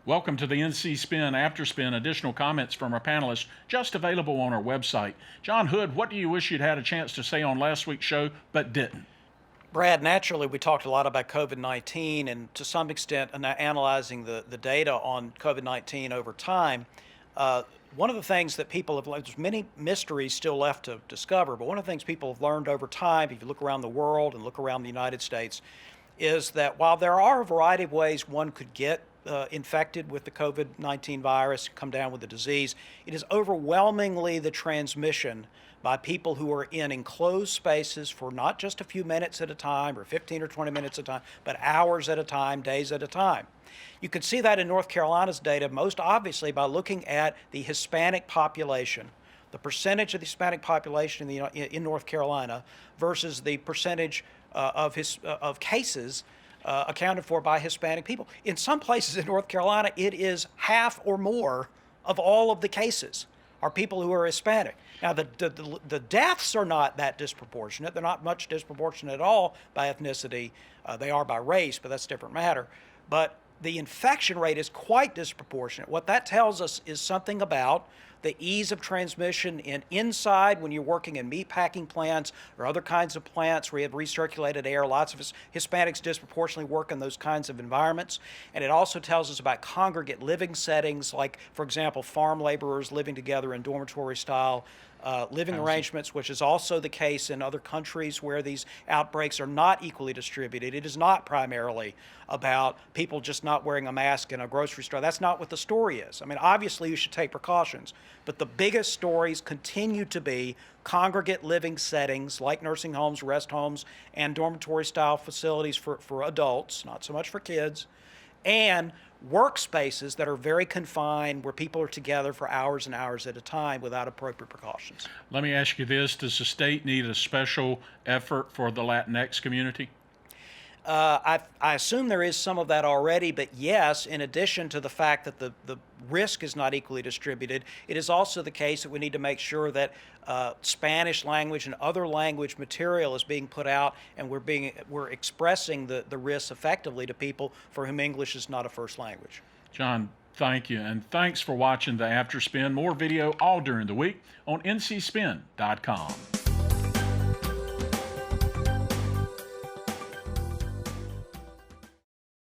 Welcome to the NC Spin After Spin. Additional comments from our panelists just available on our website. John Hood, what do you wish you'd had a chance to say on last week's show but didn't? Brad, naturally, we talked a lot about COVID-19 and to some extent analyzing the data on COVID-19 over time. One of the things that people have learned, there's many mysteries still left to discover, but one of the things people have learned over time, if you look around the world and look around the United States, is that while there are a variety of ways one could get infected with the COVID-19 virus, come down with the disease, it is overwhelmingly the transmission by people who are in enclosed spaces for not just a few minutes at a time or 15 or 20 minutes at a time, but hours at a time, days at a time. You can see that in North Carolina's data most obviously by looking at the Hispanic population, the percentage of the Hispanic population in North Carolina versus the percentage of cases accounted for by Hispanic people. In some places in North Carolina, it is half or more of all of the cases are people who are Hispanic. Now, the deaths are not that disproportionate. They're not much disproportionate at all by ethnicity. They are by race, but that's a different matter. But the infection rate is quite disproportionate. What that tells us is something about the ease of transmission inside when you're working in meat packing plants or other kinds of plants where you have recirculated air. Lots of Hispanics disproportionately work in those kinds of environments. And it also tells us about congregate living settings, like, for example, farm laborers living together in dormitory style living arrangements, which is also the case in other countries where these outbreaks are not equally distributed. It is not primarily about people just not wearing a mask in a grocery store. That's not what the story is. I mean, obviously you should take precautions, but the biggest stories continue to be congregate living settings like nursing homes, rest homes, and dormitory style facilities for adults, not so much for kids, and workspaces that are very confined where people are together for hours and hours at a time without appropriate precautions. Let me ask you this. Does the state need a special effort for the Latinx community? I assume there is some of that already, but yes, in addition to the fact that the risk is not equally distributed, it is also the case that we need to make sure that Spanish language and other language material is being put out, and we're expressing the risks effectively to people for whom English is not a first language. John, thank you, and thanks for watching the After Spin. More video all during the week on ncspin.com.